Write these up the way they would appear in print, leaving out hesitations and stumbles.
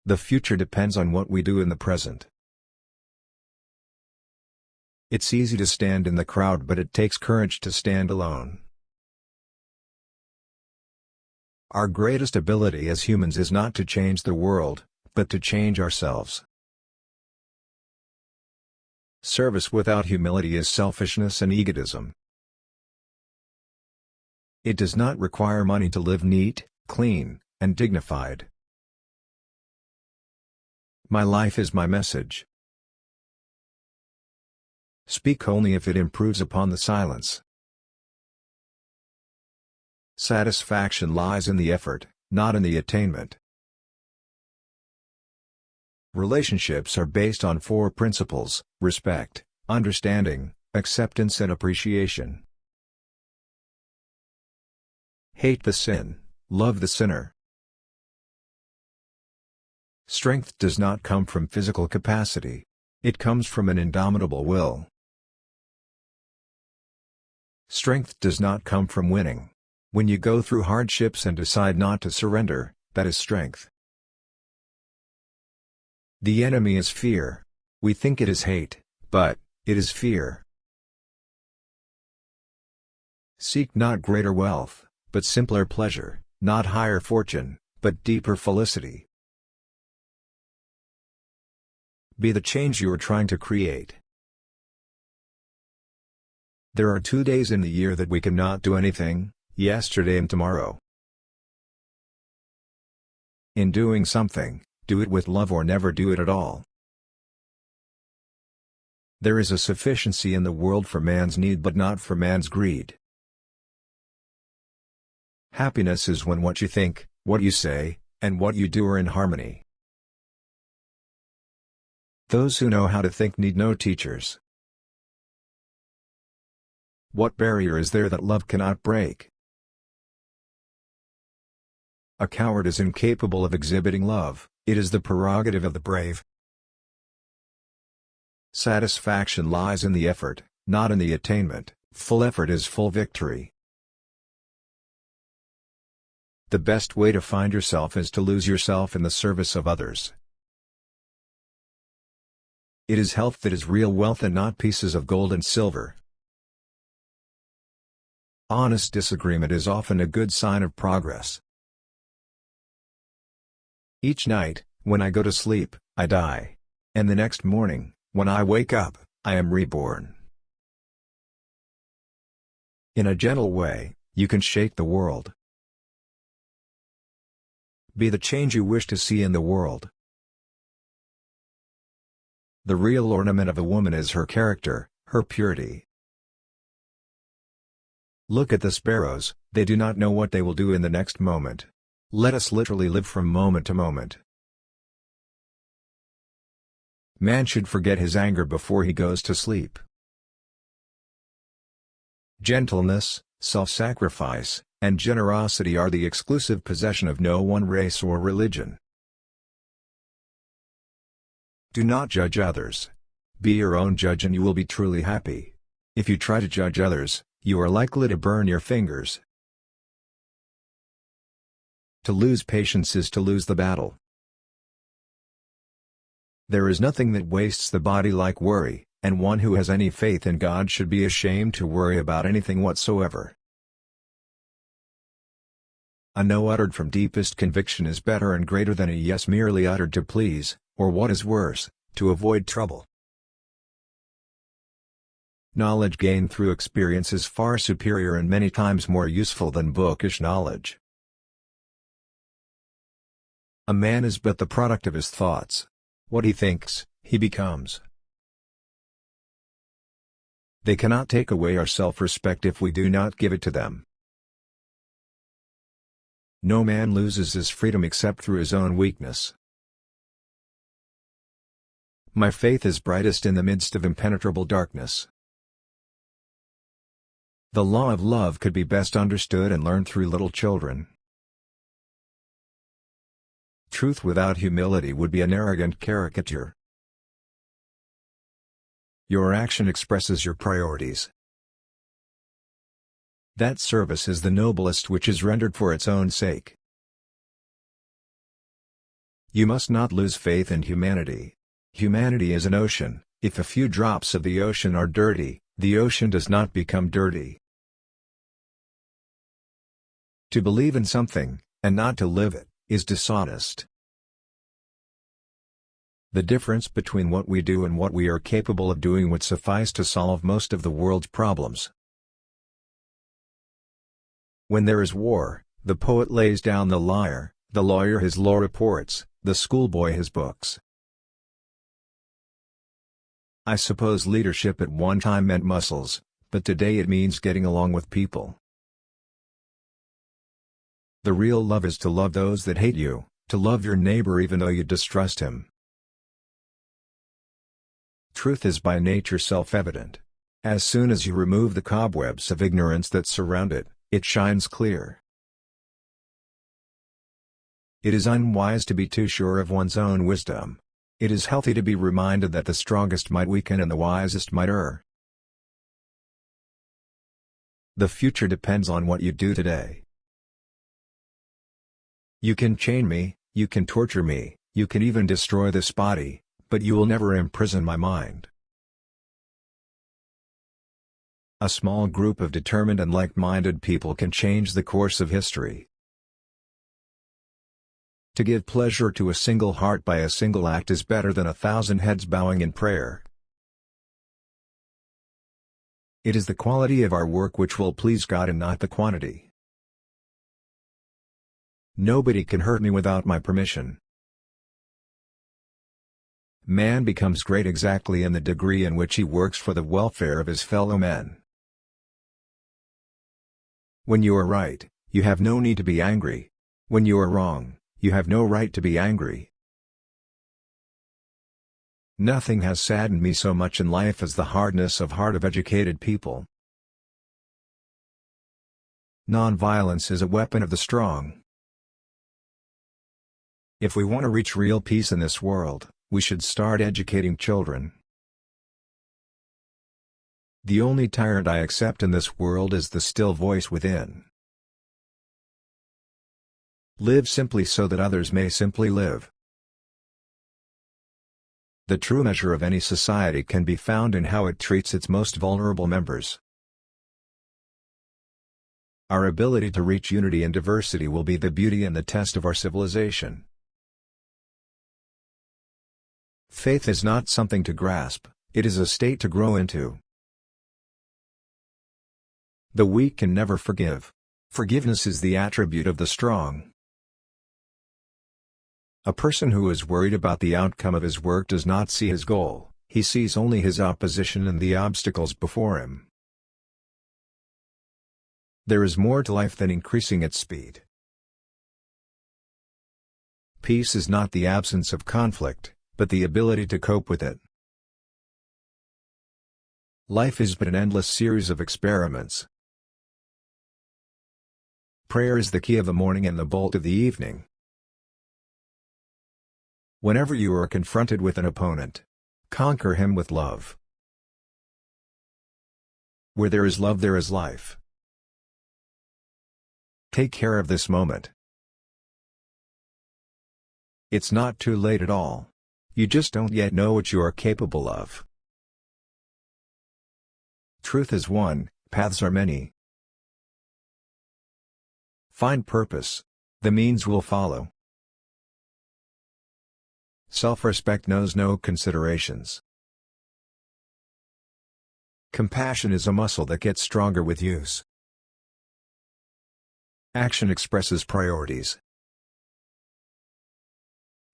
The future depends on what we do in the present. It's easy to stand in the crowd, but it takes courage to stand alone. Our greatest ability as humans is not to change the world, but to change ourselves. Service without humility is selfishness and egotism. It does not require money to live neat, clean, and dignified. My life is my message. Speak only if it improves upon the silence. Satisfaction lies in the effort, not in the attainment. Relationships are based on 4 principles: respect, understanding, acceptance and appreciation. Hate the sin, love the sinner. Strength does not come from physical capacity. It comes from an indomitable will. Strength does not come from winning. When you go through hardships and decide not to surrender, that is strength. The enemy is fear. We think it is hate, but it is fear. Seek not greater wealth, but simpler pleasure, not higher fortune, but deeper felicity. Be the change you are trying to create. There are 2 days in the year that we cannot do anything: yesterday and tomorrow. In doing something, do it with love or never do it at all. There is a sufficiency in the world for man's need but not for man's greed. Happiness is when what you think, what you say, and what you do are in harmony. Those who know how to think need no teachers. What barrier is there that love cannot break? A coward is incapable of exhibiting love. It is the prerogative of the brave. Satisfaction lies in the effort, not in the attainment. Full effort is full victory. The best way to find yourself is to lose yourself in the service of others. It is health that is real wealth and not pieces of gold and silver. Honest disagreement is often a good sign of progress. Each night, when I go to sleep, I die. And the next morning, when I wake up, I am reborn. In a gentle way, you can shake the world. Be the change you wish to see in the world. The real ornament of a woman is her character, her purity. Look at the sparrows, they do not know what they will do in the next moment. Let us literally live from moment to moment. Man should forget his anger before he goes to sleep. Gentleness, self-sacrifice, and generosity are the exclusive possession of no one race or religion. Do not judge others. Be your own judge and you will be truly happy. If you try to judge others, you are likely to burn your fingers. To lose patience is to lose the battle. There is nothing that wastes the body like worry, and one who has any faith in God should be ashamed to worry about anything whatsoever. A no uttered from deepest conviction is better and greater than a yes merely uttered to please, or what is worse, to avoid trouble. Knowledge gained through experience is far superior and many times more useful than bookish knowledge. A man is but the product of his thoughts. What he thinks, he becomes. They cannot take away our self-respect if we do not give it to them. No man loses his freedom except through his own weakness. My faith is brightest in the midst of impenetrable darkness. The law of love could be best understood and learned through little children. Truth without humility would be an arrogant caricature. Your action expresses your priorities. That service is the noblest which is rendered for its own sake. You must not lose faith in humanity. Humanity is an ocean. If a few drops of the ocean are dirty, the ocean does not become dirty. To believe in something, and not to live it, is dishonest. The difference between what we do and what we are capable of doing would suffice to solve most of the world's problems. When there is war, the poet lays down the lyre, the lawyer his law reports, the schoolboy his books. I suppose leadership at one time meant muscles, but today it means getting along with people. The real love is to love those that hate you, to love your neighbor even though you distrust him. Truth is by nature self-evident. As soon as you remove the cobwebs of ignorance that surround it, it shines clear. It is unwise to be too sure of one's own wisdom. It is healthy to be reminded that the strongest might weaken and the wisest might err. The future depends on what you do today. You can chain me, you can torture me, you can even destroy this body, but you will never imprison my mind. A small group of determined and like-minded people can change the course of history. To give pleasure to a single heart by a single act is better than 1,000 heads bowing in prayer. It is the quality of our work which will please God and not the quantity. Nobody can hurt me without my permission. Man becomes great exactly in the degree in which he works for the welfare of his fellow men. When you are right, you have no need to be angry. When you are wrong, you have no right to be angry. Nothing has saddened me so much in life as the hardness of heart of educated people. Nonviolence is a weapon of the strong. If we want to reach real peace in this world, we should start educating children. The only tyrant I accept in this world is the still voice within. Live simply so that others may simply live. The true measure of any society can be found in how it treats its most vulnerable members. Our ability to reach unity and diversity will be the beauty and the test of our civilization. Faith is not something to grasp, it is a state to grow into. The weak can never forgive. Forgiveness is the attribute of the strong. A person who is worried about the outcome of his work does not see his goal, he sees only his opposition and the obstacles before him. There is more to life than increasing its speed. Peace is not the absence of conflict, but the ability to cope with it. Life is but an endless series of experiments. Prayer is the key of the morning and the bolt of the evening. Whenever you are confronted with an opponent, conquer him with love. Where there is love, there is life. Take care of this moment. It's not too late at all. You just don't yet know what you are capable of. Truth is one, paths are many. Find purpose. The means will follow. Self-respect knows no considerations. Compassion is a muscle that gets stronger with use. Action expresses priorities.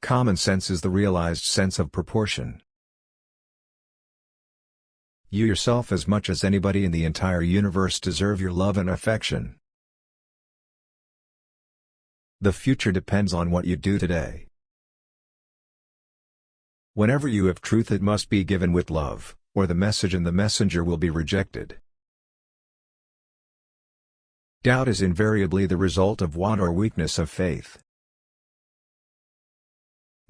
Common sense is the realized sense of proportion. You yourself as much as anybody in the entire universe deserve your love and affection. The future depends on what you do today. Whenever you have truth, it must be given with love, or the message and the messenger will be rejected. Doubt is invariably the result of want or weakness of faith.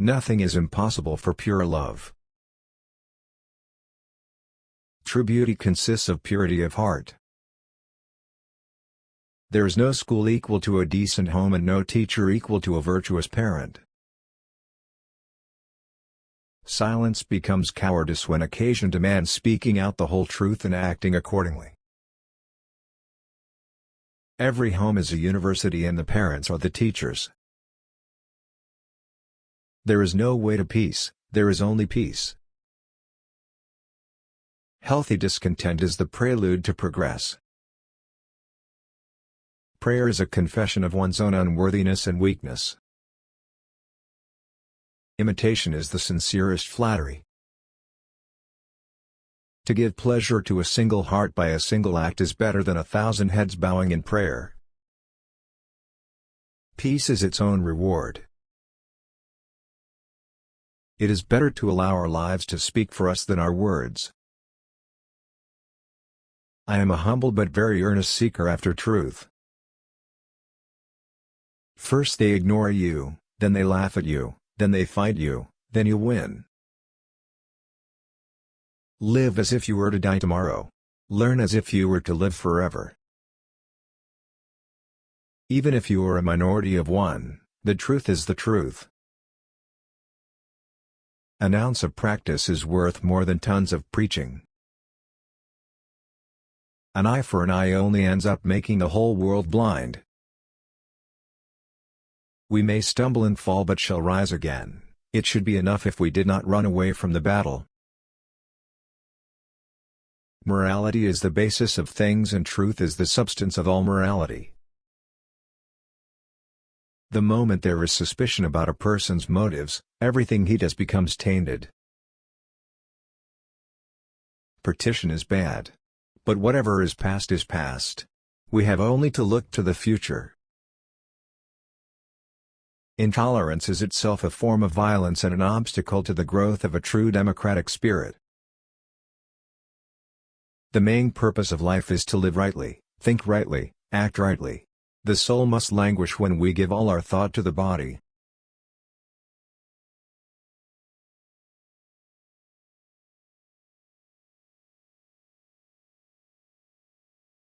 Nothing is impossible for pure love. True beauty consists of purity of heart. There is no school equal to a decent home and no teacher equal to a virtuous parent. Silence becomes cowardice when occasion demands speaking out the whole truth and acting accordingly. Every home is a university and the parents are the teachers. There is no way to peace, there is only peace. Healthy discontent is the prelude to progress. Prayer is a confession of one's own unworthiness and weakness. Imitation is the sincerest flattery. To give pleasure to a single heart by a single act is better than 1,000 heads bowing in prayer. Peace is its own reward. It is better to allow our lives to speak for us than our words. I am a humble but very earnest seeker after truth. First they ignore you, then they laugh at you, then they fight you, then you win. Live as if you were to die tomorrow. Learn as if you were to live forever. Even if you are a minority of one, the truth is the truth. An ounce of practice is worth more than tons of preaching. An eye for an eye only ends up making the whole world blind. We may stumble and fall but shall rise again. It should be enough if we did not run away from the battle. Morality is the basis of things and truth is the substance of all morality. The moment there is suspicion about a person's motives, everything he does becomes tainted. Partition is bad. But whatever is past is past. We have only to look to the future. Intolerance is itself a form of violence and an obstacle to the growth of a true democratic spirit. The main purpose of life is to live rightly, think rightly, act rightly. The soul must languish when we give all our thought to the body.